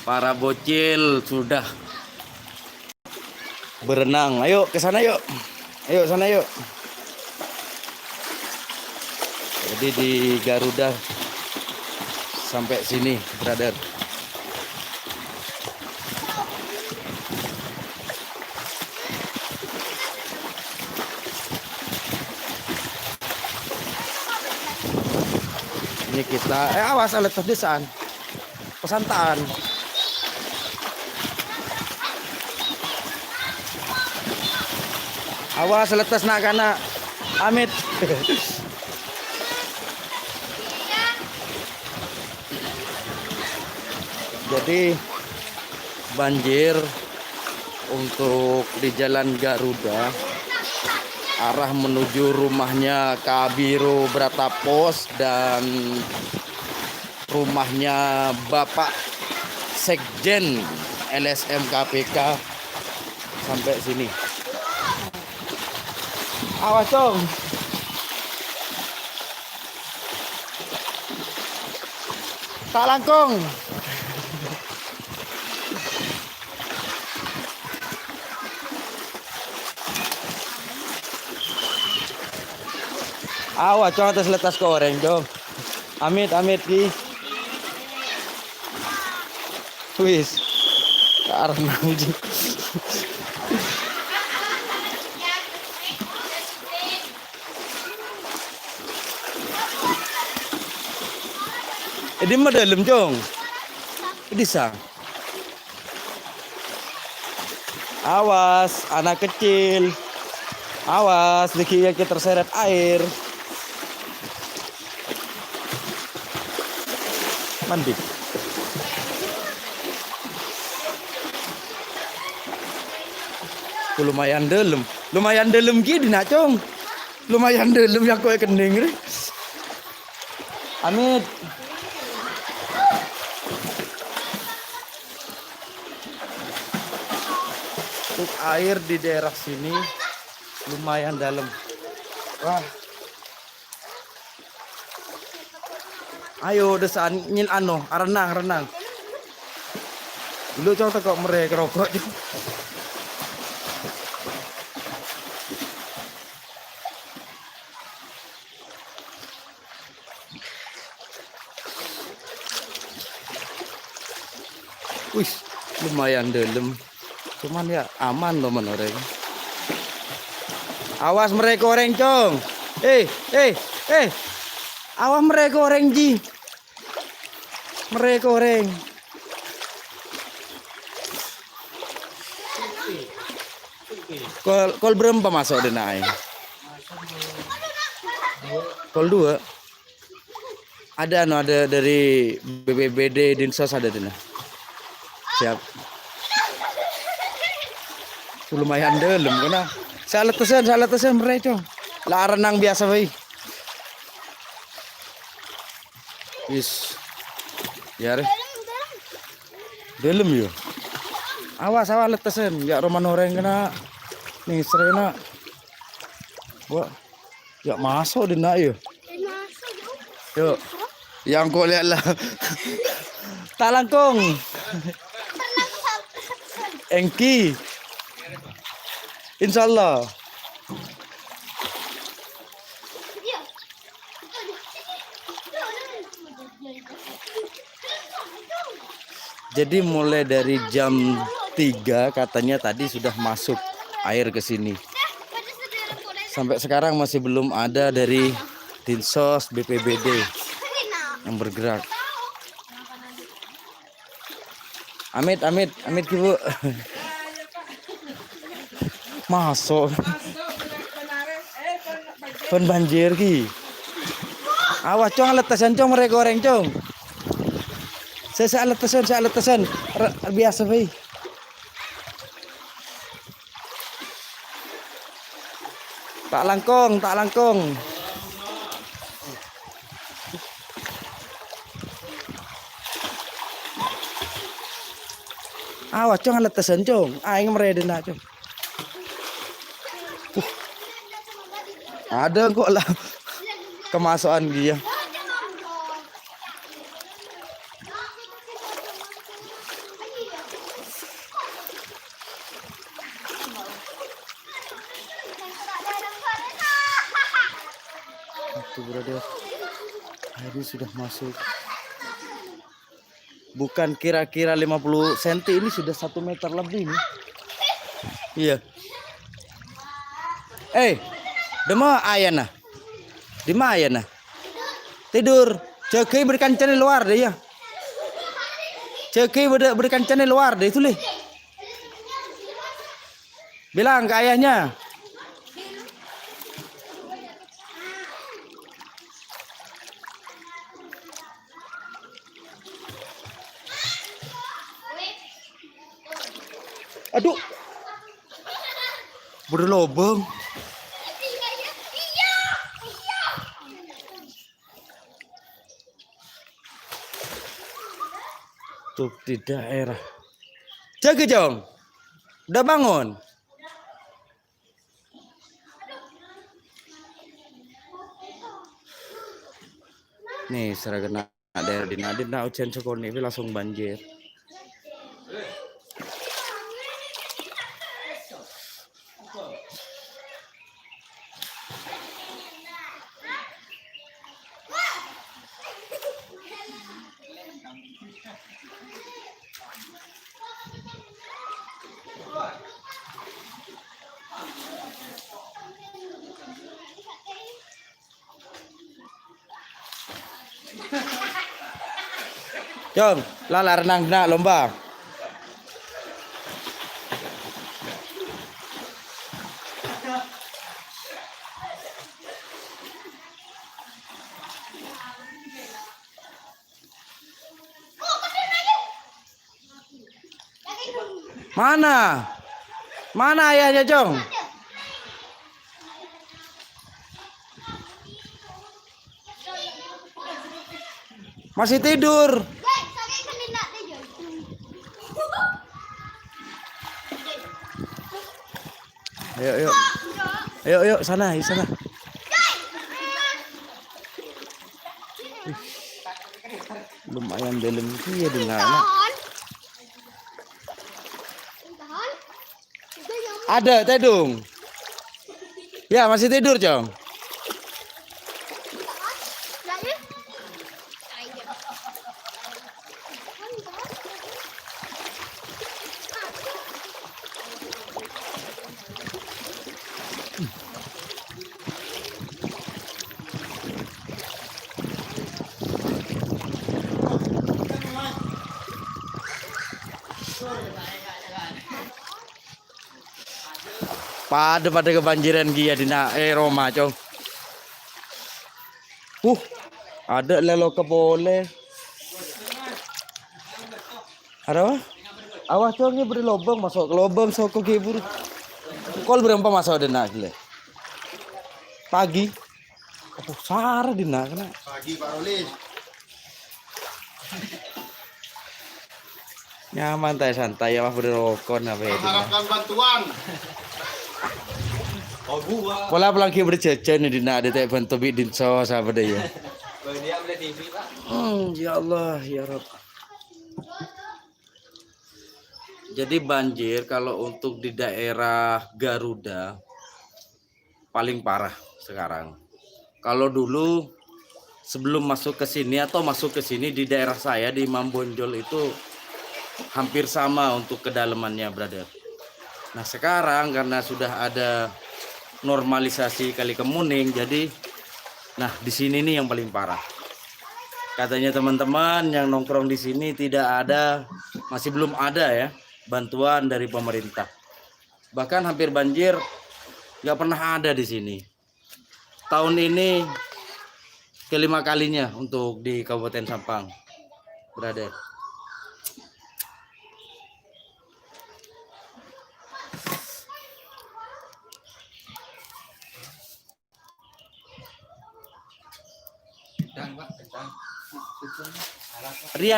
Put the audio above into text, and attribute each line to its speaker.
Speaker 1: Para bocil sudah berenang. Ayo ke sana yuk. Ayo sana yuk. Jadi di Garuda sampai sini, brother. Ini kita awas alat pedesaan. Pesantaan. Awas letas nak kana Amit. Jadi banjir untuk di Jalan Garuda arah menuju rumahnya Kabiro Bratapos dan rumahnya Bapak Sekjen LSM KPK sampai sini. Awas dong. Tak langkung. Awas cong atas letas ke orang dong. Amit ki. Wis. Karena uji. Ini mah dalam jong. Bisa. Awas anak kecil. Awas dikira kita terseret air. Mandi. Lumayan dalam gini nak cong. Lumayan dalam yang kau kening. Amit. Untuk air di daerah sini lumayan dalam. Wah. Ayo desan nyil renang. Dulu cong kok mereka rokok. Wih, lumayan dalam. Cuman ya aman loh menoreng. Awas mereka orang cong. Awas mereka orang ji. Mereka orang. Kol berapa masuk di naik? Kol 2. Ada dari BPBD Dinsos ada di sana. Siap. Lumayan dalam kena. Saya letesan mereka. Lah renang biasa bae. Wis. Ya re. Dalam yo. Awas letesan, ya roman orang kena. Nih serena. Wah. Ya masuk di nak yo. Yuk. Yang kau lihat lah. Tak langkung. Engki. Insyaallah. Jadi mulai dari jam 3 katanya tadi sudah masuk air ke sini. Sampai sekarang masih belum ada dari Dinsos BPBD yang bergerak. Amit Ibu. Masuk. Pun banjir ki. Awas cong letesan cong mereka orang cong. Saya letesan biasa bae. Tak langkung. Awas cong letesan cong. Aing mereda cong. Ada kok lah kemasukan dia. Tuh brother, airnya sudah masuk. Bukan kira-kira 50 cm, ini sudah 1 meter lebih nih. Iya. Dema ayana. Dema ayana. Tidur. Cekei berkancan di luar deh ya. Cekei berkancan di luar deh itu leh. Bilang ke ayahnya. Aduh. Berlobong. Tuh di daerah. Jaga Jong. Udah bangun. Nih seragam daerah di Nadin na ujian sekolah ini langsung banjir. Jom, lala renang nak lomba. Mana? Mana ayahnya, Jong? Masih tidur. Ayo, yuk. Ayo, sana, sana. Lumayan dalam dia dengan. Ada tedung. Ya, masih tidur, Jong. Pada kebanjiran dia di Roma, Cong. Ada lelo ke boleh. Ada apa? Awas Cong, ini beri lubang masuk ke lubang sok ke gibur. Kol berapa masuk di nak le? Pagi. Oh, sar di nak kena.
Speaker 2: Pagi Pak Rolis.
Speaker 1: Nyaman santai ya beri rokok apa itu.
Speaker 2: Mengharapkan bantuan. Oh gua.
Speaker 1: Pola pulang ki beri jajan di nak ada teh bantu bidin sos apa deh ya.
Speaker 2: Dia beli TV Pak.
Speaker 1: Ya Allah ya Rabb. Jadi banjir kalau untuk di daerah Garuda paling parah sekarang. Kalau dulu sebelum masuk ke sini atau masuk ke sini di daerah saya di Mambonjol itu hampir sama untuk kedalamannya, brother. Nah, sekarang karena sudah ada normalisasi Kali Kemuning, jadi nah di sini nih yang paling parah. Katanya teman-teman yang nongkrong di sini masih belum ada ya bantuan dari pemerintah. Bahkan hampir banjir nggak pernah ada di sini. Tahun ini kelima kalinya untuk di Kabupaten Sampang, brother. Rian